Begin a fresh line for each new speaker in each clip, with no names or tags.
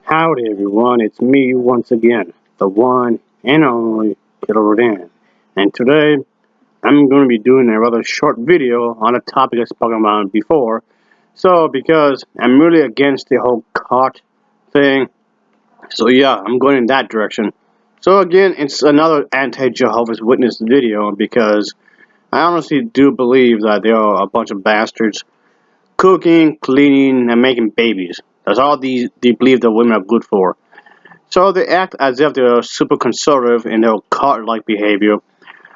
Howdy everyone, it's me once again, the one and only Killerrodan. And today, I'm going to be doing a rather short video on a topic I've spoken about before. So, because I'm really against the whole cult thing, so yeah, I'm going in that direction. So again, it's another anti-Jehovah's Witness video because I honestly do believe that they are a bunch of bastards cooking, cleaning, and making babies. That's all they believe that women are good for. So they act as if they're super conservative in their cult-like behavior,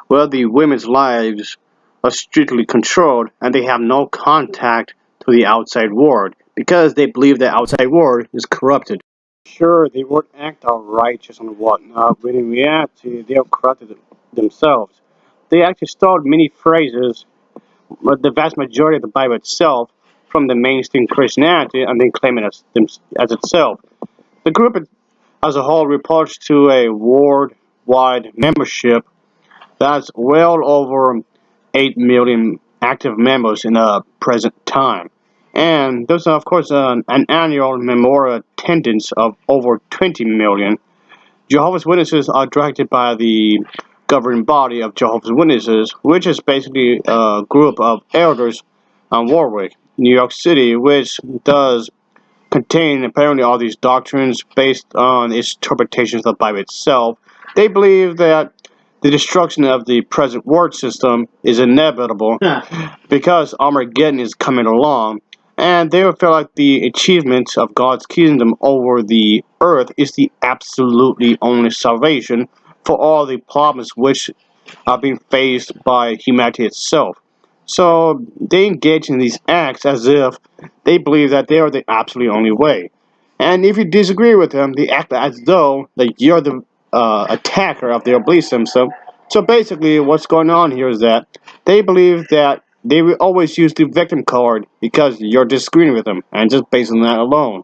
where the women's lives are strictly controlled and they have no contact to the outside world because they believe the outside world is corrupted. Sure, they would act all righteous and whatnot, but in reality, they have corrupted themselves. They actually stole many phrases, but the vast majority of the Bible itself, from the mainstream Christianity and then claim it as itself. The group as a whole reports to a worldwide membership that's well over 8 million active members in the present time. And there's, of course, an annual memorial attendance of over 20 million. Jehovah's Witnesses are directed by the governing body of Jehovah's Witnesses, which is basically a group of elders on Warwick, New York City, which does contain apparently all these doctrines based on its interpretations of the Bible itself. They believe that the destruction of the present world system is inevitable because Armageddon is coming along, and they feel like the achievement of God's kingdom over the earth is the absolutely only salvation for all the problems which are being faced by humanity itself. So they engage in these acts as if they believe that they are the absolutely only way. And if you disagree with them, they act as though that you're the attacker of their belief system. So basically, what's going on here is that they believe that they will always use the victim card because you're disagreeing with them, and just based on that alone.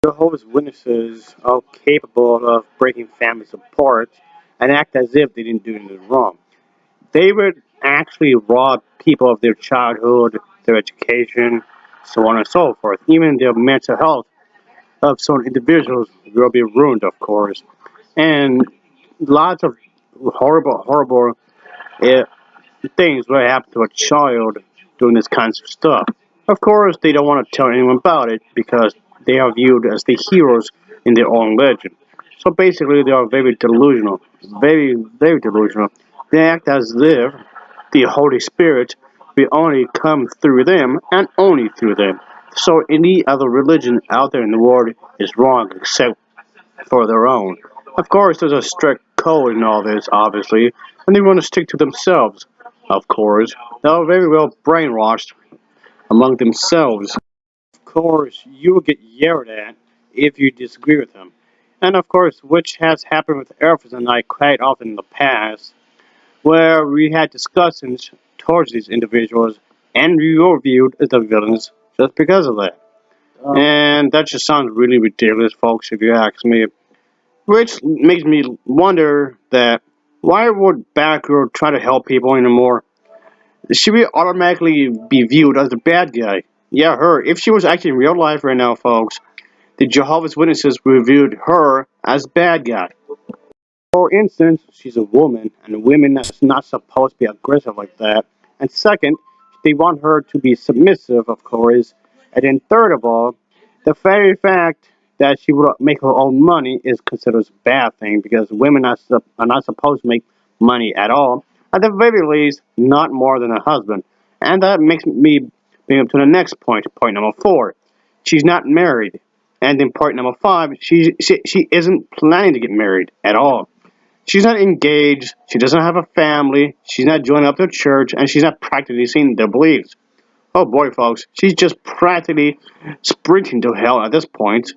Jehovah's Witnesses are capable of breaking families apart and act as if they didn't do anything wrong. They would actually rob people of their childhood, their education, so on and so forth. Even their mental health of some individuals will be ruined, of course. And lots of horrible uh, things will happen to a child doing this kinds of stuff. Of course, they don't want to tell anyone about it because they are viewed as the heroes in their own legend. So basically, they are very delusional, very delusional. They act as if the Holy Spirit will only come through them and only through them. So any other religion out there in the world is wrong except for their own. Of course, there's a strict code in all this, obviously, and they want to stick to themselves. Of course, they're very well brainwashed among themselves. Of course, you will get yelled at if you disagree with them. And of course, which has happened with Elvis and I quite often in the past, where we had discussions towards these individuals, and we were viewed as the villains just because of that. And that just sounds really ridiculous, folks, if you ask me. Which makes me wonder that why would Batgirl try to help people anymore? She would automatically be viewed as the bad guy. Yeah, her. If she was actually in real life right now, folks, the Jehovah's Witnesses reviewed her as bad guy. For instance, she's a woman, and women that's not supposed to be aggressive like that. And second, they want her to be submissive, of course. And then third of all, the very fact that she would make her own money is considered a bad thing because women are not supposed to make money at all. At the very least, not more than a husband. And that makes me bring up to the next point, point number 4. She's not married. And then point number 5, she isn't planning to get married at all. She's not engaged, she doesn't have a family, she's not joining up to church, and she's not practicing their beliefs. Oh boy, folks, she's just practically sprinting to hell at this point.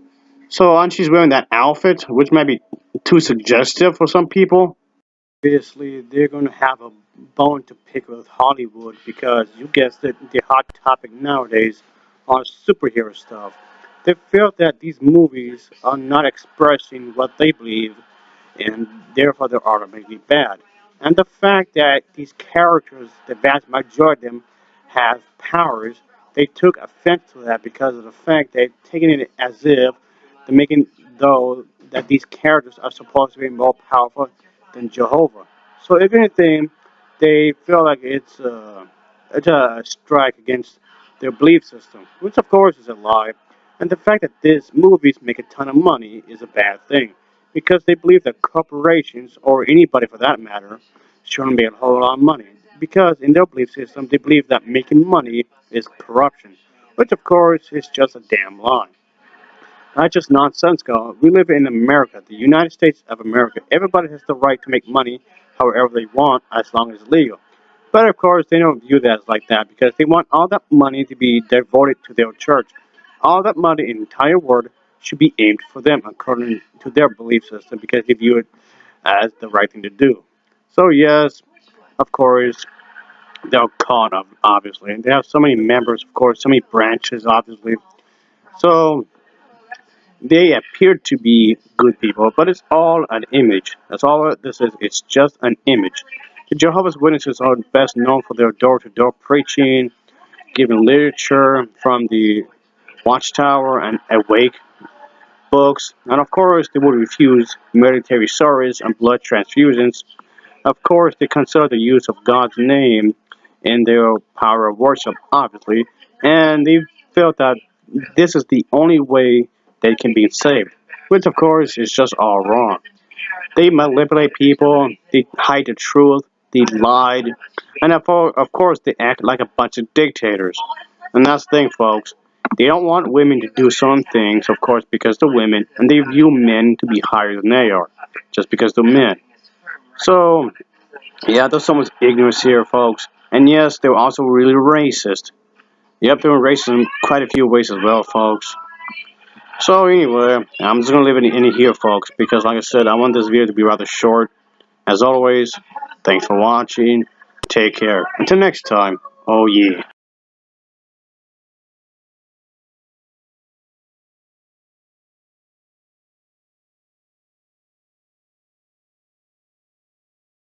So, and she's wearing that outfit, which might be too suggestive for some people. Obviously, they're going to have a bone to pick with Hollywood because, you guessed it, the hot topic nowadays are superhero stuff. They feel that these movies are not expressing what they believe and therefore they're automatically bad. And the fact that these characters, the vast majority of them, have powers, they took offense to that because of the fact they've taken it as if they're making though that these characters are supposed to be more powerful than Jehovah. So if anything, they feel like it's a strike against their belief system, which of course is a lie. And the fact that these movies make a ton of money is a bad thing, because they believe that corporations, or anybody for that matter, shouldn't make a whole lot of money. Because in their belief system, they believe that making money is corruption, which of course is just a damn lie. Not just nonsense, girl. We live in America, the United States of America. Everybody has the right to make money however they want, as long as it's legal. But of course, they don't view that like that, because they want all that money to be devoted to their church. All that money in the entire world should be aimed for them according to their belief system, because they view it as the right thing to do. So yes, of course, they're caught up, obviously. And they have so many members, of course, so many branches, obviously. So they appear to be good people, but it's all an image. That's all this is. It's just an image. The Jehovah's Witnesses are best known for their door-to-door preaching, giving literature from the Watchtower and Awake books, and of course they would refuse military service and blood transfusions. Of course, they consider the use of God's name in their power of worship, obviously, and they felt that this is the only way they can be saved, which of course is just all wrong. They manipulate people, they hide the truth, they lied, and of course they act like a bunch of dictators. And that's the thing, folks. They don't want women to do some things, of course, because they're women, and they view men to be higher than they are, just because they're men. So, yeah, there's so much ignorance here, folks. And yes, they were also really racist. Yep, they were racist in quite a few ways as well, folks. So anyway, I'm just gonna leave it in here, folks, because like I said, I want this video to be rather short. As always, thanks for watching. Take care. Until next time. Oh yeah.